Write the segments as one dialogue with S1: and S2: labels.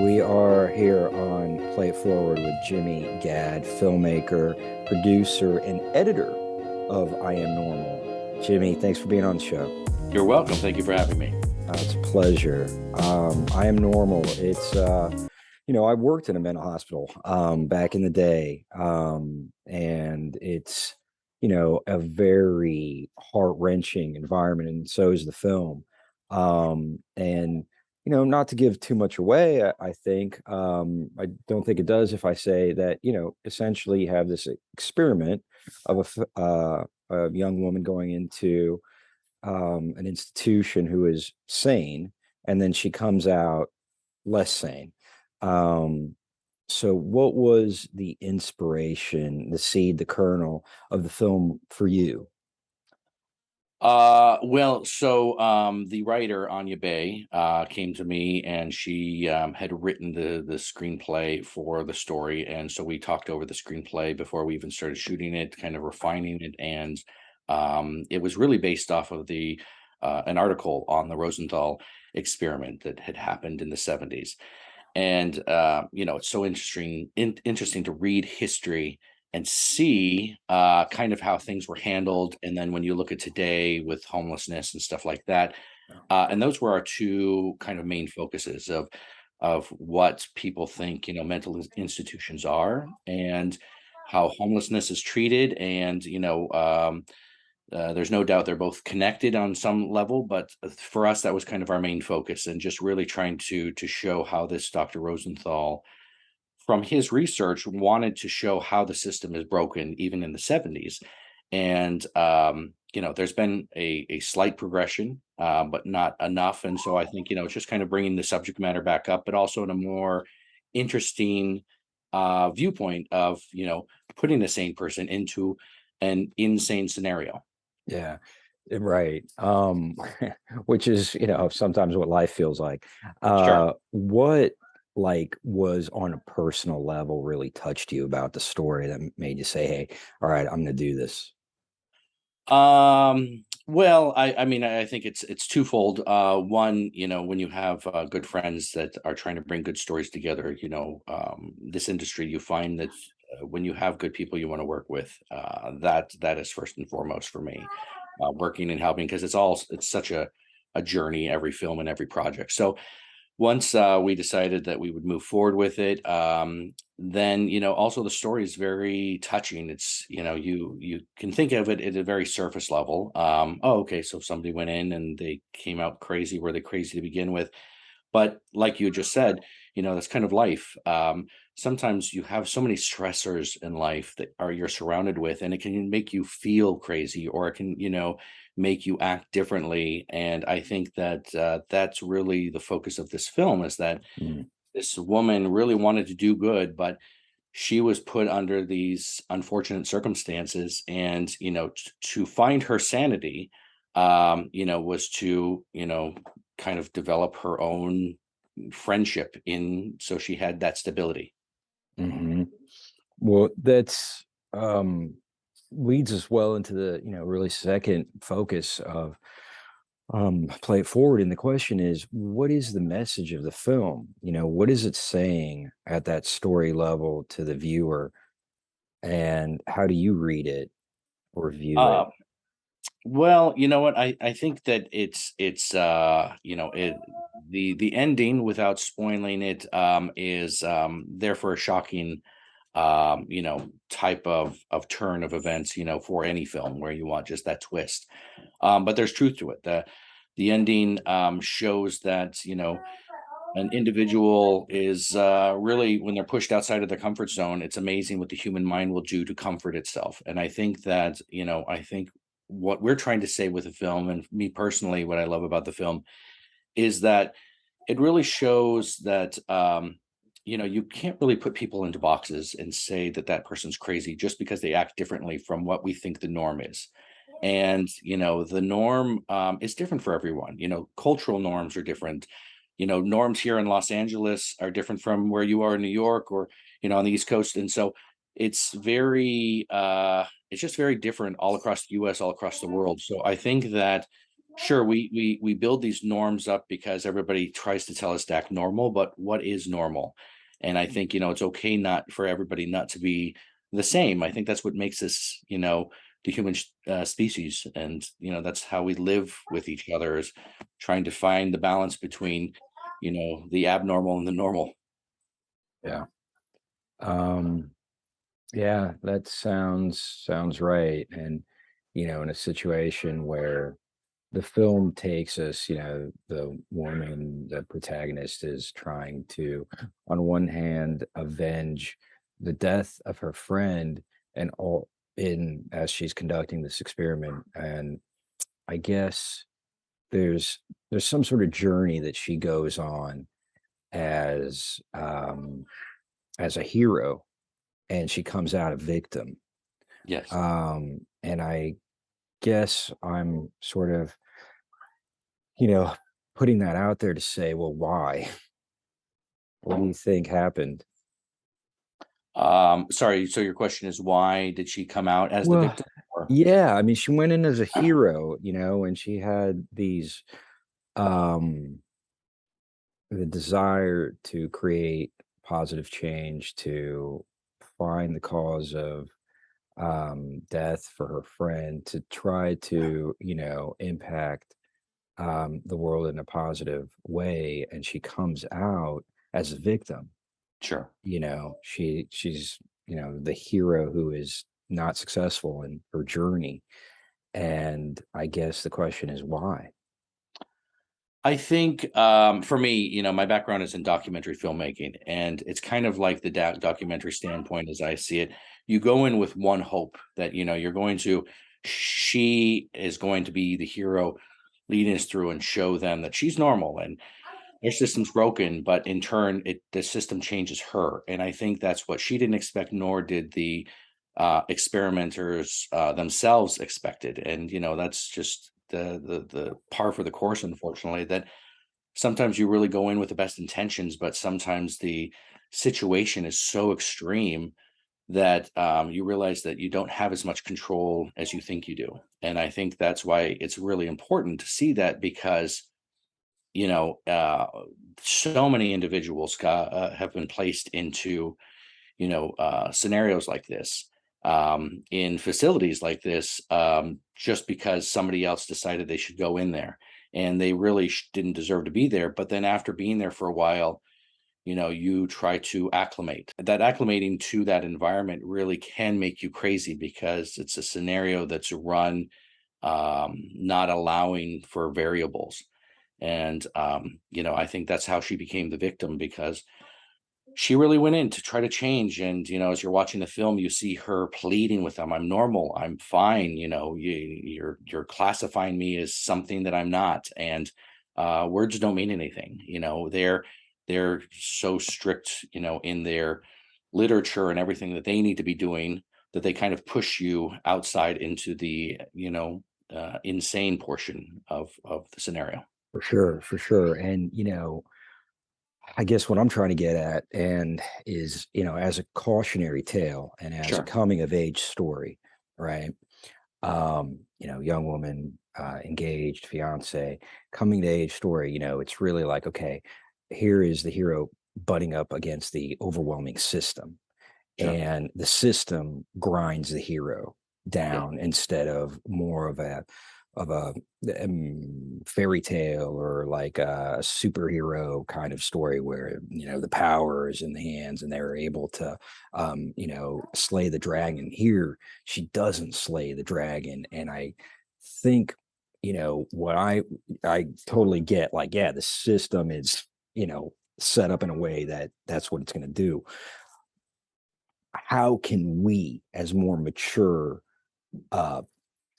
S1: We are here on Play It Forward with Jimmy Gadd, filmmaker, producer, and editor of I Am Normal. Jimmy, thanks for being on the show.
S2: You're welcome. Thank you for having me.
S1: It's a pleasure. I Am Normal. I worked in a mental hospital back in the day, and it's, a very heart-wrenching environment, and so is the film. And not to give too much away, I think I don't think it does if I say that, essentially you have this experiment of a young woman going into an institution who is sane, and then she comes out less sane. Um, so, what was the inspiration, the seed, the kernel of the film for you?
S2: The writer Anya Bay came to me, and she had written the screenplay for the story, and so we talked over the screenplay before we even started shooting it, kind of refining it, and it was really based off of the an article on the Rosenthal experiment that had happened in the 70s. And it's so interesting to read history and see kind of how things were handled. And then when you look at today with homelessness and stuff like that, and those were our two kind of main focuses of what people think mental institutions are, and how homelessness is treated. And there's no doubt they're both connected on some level, but for us, that was kind of our main focus, and just really trying to show how this Dr. Rosenthal, from his research, wanted to show how the system is broken even in the 70s. And there's been a slight progression, but not enough. And so I think it's just kind of bringing the subject matter back up, but also in a more interesting viewpoint of putting a sane person into an insane scenario.
S1: Yeah, right. Which is, sometimes what life feels like.
S2: Sure.
S1: What was on a personal level really touched you about the story that made you say, "Hey, all right, I'm going to do this."
S2: I mean, I think it's twofold. One, when you have good friends that are trying to bring good stories together, this industry, you find that when you have good people you want to work with, that is first and foremost for me, working and helping, because it's such a journey, every film and every project. So once we decided that we would move forward with it, then also the story is very touching. It's you can think of it at a very surface level. Oh, okay, so somebody went in and they came out crazy. Were they crazy to begin with? But like you just said, that's kind of life. Sometimes you have so many stressors in life that are you're surrounded with, and it can make you feel crazy, or it can, make you act differently. And I think that that's really the focus of this film, is that
S1: Mm.
S2: this woman really wanted to do good, but she was put under these unfortunate circumstances, and to find her sanity, was to kind of develop her own friendship in, so she had that stability.
S1: Hmm. Well, that's leads us well into the really second focus of Play It Forward. And the question is, what is the message of the film? What is it saying at that story level to the viewer, and how do you read it or view it?
S2: uh, well, you know what, I think that it's the ending, without spoiling it, is there for a shocking type of turn of events, for any film where you want just that twist. But there's truth to it. The ending shows that an individual is really, when they're pushed outside of their comfort zone, it's amazing what the human mind will do to comfort itself. And I think that I think what we're trying to say with the film, and me personally, what I love about the film, is that it really shows that you can't really put people into boxes and say that that person's crazy just because they act differently from what we think the norm is. And the norm is different for everyone. Cultural norms are different. Norms here in Los Angeles are different from where you are in New York, or on the East Coast. And so it's just very different all across the US, all across the world. So I think that Sure, we build these norms up because everybody tries to tell us to act normal, but what is normal? And I think, it's okay not for everybody not to be the same. I think that's what makes us, the human species, and that's how we live with each other, is trying to find the balance between, the abnormal and the normal.
S1: Yeah. Um, yeah, that sounds right. And in a situation where the film takes us, the woman, the protagonist is trying to, on one hand, avenge the death of her friend and all in as she's conducting this experiment. And I guess there's there's some sort of journey that she goes on as as a hero, and she comes out a victim.
S2: Yes.
S1: And I guess I'm sort of, you know, putting that out there to say, well, why? What do you think happened?
S2: Sorry. So your question is, why did she come out as the
S1: Well,
S2: victim? Or
S1: yeah, I mean, she went in as a hero, and she had these um the desire to create positive change, to find the cause of death for her friend, to try to, impact the world in a positive way, and she comes out as a victim.
S2: sure.
S1: She's the hero who is not successful in her journey, and I guess the question is why.
S2: I think, for me, my background is in documentary filmmaking, and it's kind of like the documentary standpoint as I see it. You go in with one hope that she is going to be the hero, leading us through and show them that she's normal and their system's broken, but in turn, the system changes her, and I think that's what she didn't expect, nor did the experimenters themselves expected, and that's just the par for the course, unfortunately. That sometimes you really go in with the best intentions, but sometimes the situation is so extreme that you realize that you don't have as much control as you think you do, and I think that's why it's really important to see that, because you know, uh, so many individuals have been placed into, scenarios like this, in facilities like this, just because somebody else decided they should go in there, and they really didn't deserve to be there. But then after being there for a while, you try to acclimate. That acclimating to that environment really can make you crazy, because it's a scenario that's run, not allowing for variables. And, I think that's how she became the victim, because she really went in to try to change. And, as you're watching the film, you see her pleading with them. I'm normal. I'm fine. You're classifying me as something that I'm not. And words don't mean anything. They're so strict, in their literature and everything that they need to be doing, that they kind of push you outside into the, insane portion of the scenario.
S1: For sure, for sure. And I guess what I'm trying to get at and is, as a cautionary tale and as a
S2: Sure.
S1: coming of age story, right? Young woman, engaged, fiance, coming to age story, it's really like, okay, here is the hero butting up against the overwhelming system,
S2: Sure.
S1: and the system grinds the hero
S2: Yeah.
S1: down instead of more of a fairy tale or like a superhero kind of story where the power is in the hands and they're able to slay the dragon. Here she doesn't slay the dragon, and I think what I totally get, like, yeah, the system is set up in a way that that's what it's going to do. How can we, as more mature uh,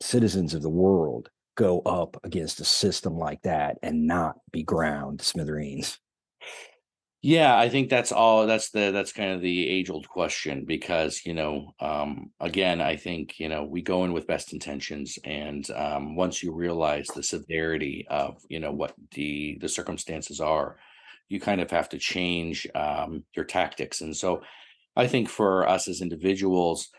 S1: citizens of the world, go up against a system like that and not be ground to smithereens?
S2: Yeah, I think that's kind of the age old question, because, again, I think, we go in with best intentions, and once you realize the severity of, what the circumstances are, you kind of have to change your tactics. And so I think for us as individuals,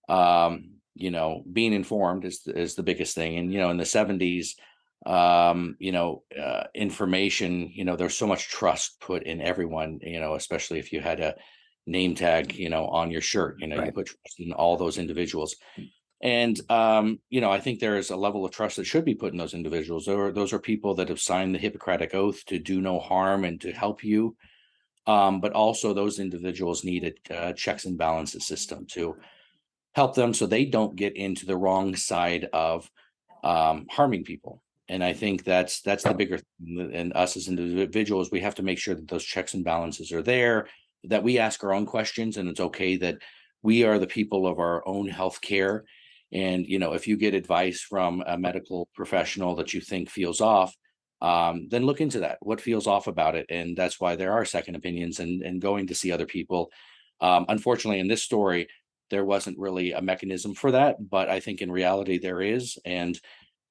S2: being informed is the biggest thing. And in the 70s, information. There's so much trust put in everyone, especially if you had a name tag, on your shirt, you
S1: Right.
S2: put trust in all those individuals. And I think there is a level of trust that should be put in those individuals. Those are people that have signed the Hippocratic Oath to do no harm and to help you. But also those individuals need a checks and balances system to help them so they don't get into the wrong side of harming people. And I think that's the bigger thing. And us as individuals, we have to make sure that those checks and balances are there, that we ask our own questions, and it's okay that we are the people of our own health care. And if you get advice from a medical professional that you think feels off, then look into that. What feels off about it? And that's why there are second opinions and going to see other people. Unfortunately, in this story, there wasn't really a mechanism for that, but I think in reality there is, and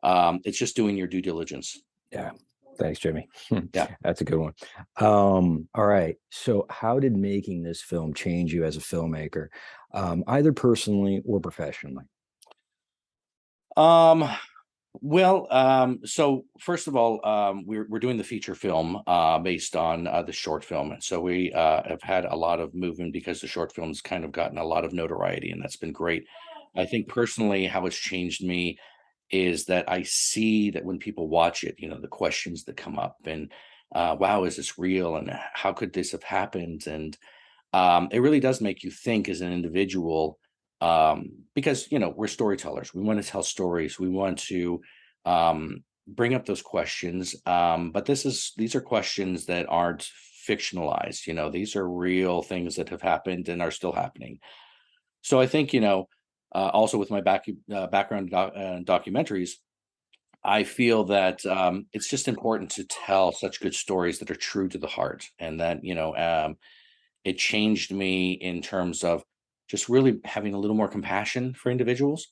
S2: it's just doing your due diligence.
S1: Yeah. Thanks, Jimmy.
S2: Yeah.
S1: That's a good one. All right. So, how did making this film change you as a filmmaker, either personally or professionally?
S2: Um, so first of all, we're doing the feature film based on the short film. And so we have had a lot of movement because the short film's kind of gotten a lot of notoriety, and that's been great. I think personally, how it's changed me is that I see that when people watch it, the questions that come up, and wow, is this real? And how could this have happened? And it really does make you think as an individual, because we're storytellers. We want to tell stories. We want to bring up those questions. But these are questions that aren't fictionalized. These are real things that have happened and are still happening. So I think also with my background documentaries, I feel that it's just important to tell such good stories that are true to the heart, and that it changed me in terms of just really having a little more compassion for individuals.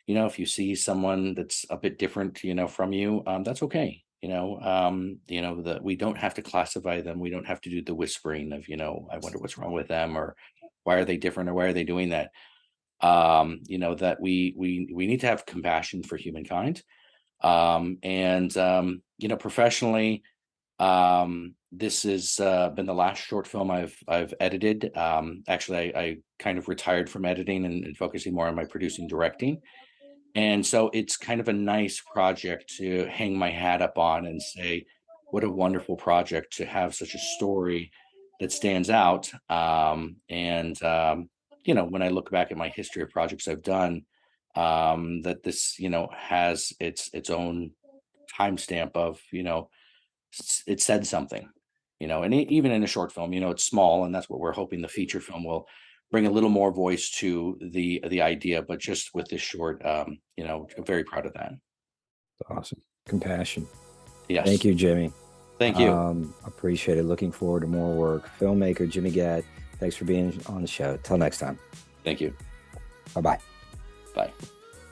S2: If you see someone that's a bit different, from you, that's okay. That we don't have to classify them. We don't have to do the whispering of, I wonder what's wrong with them, or why are they different, or why are they doing that? That we need to have compassion for humankind. And professionally, this has been the last short film I've edited. Actually, I kind of retired from editing and focusing more on my producing directing. And so it's kind of a nice project to hang my hat up on and say, what a wonderful project to have such a story that stands out. When I look back at my history of projects I've done, that this, has its own timestamp of, it said something, and even in a short film, it's small, and that's what we're hoping the feature film will bring a little more voice to the idea. But just with this short, very proud of that.
S1: Awesome. Compassion. Thank
S2: Yes.
S1: you, Jimmy.
S2: Thank you.
S1: Appreciate it. Looking forward to more work. Filmmaker Jimmy Gadd, thanks for being on the show. Till next time.
S2: Thank you.
S1: Bye bye.
S2: Bye.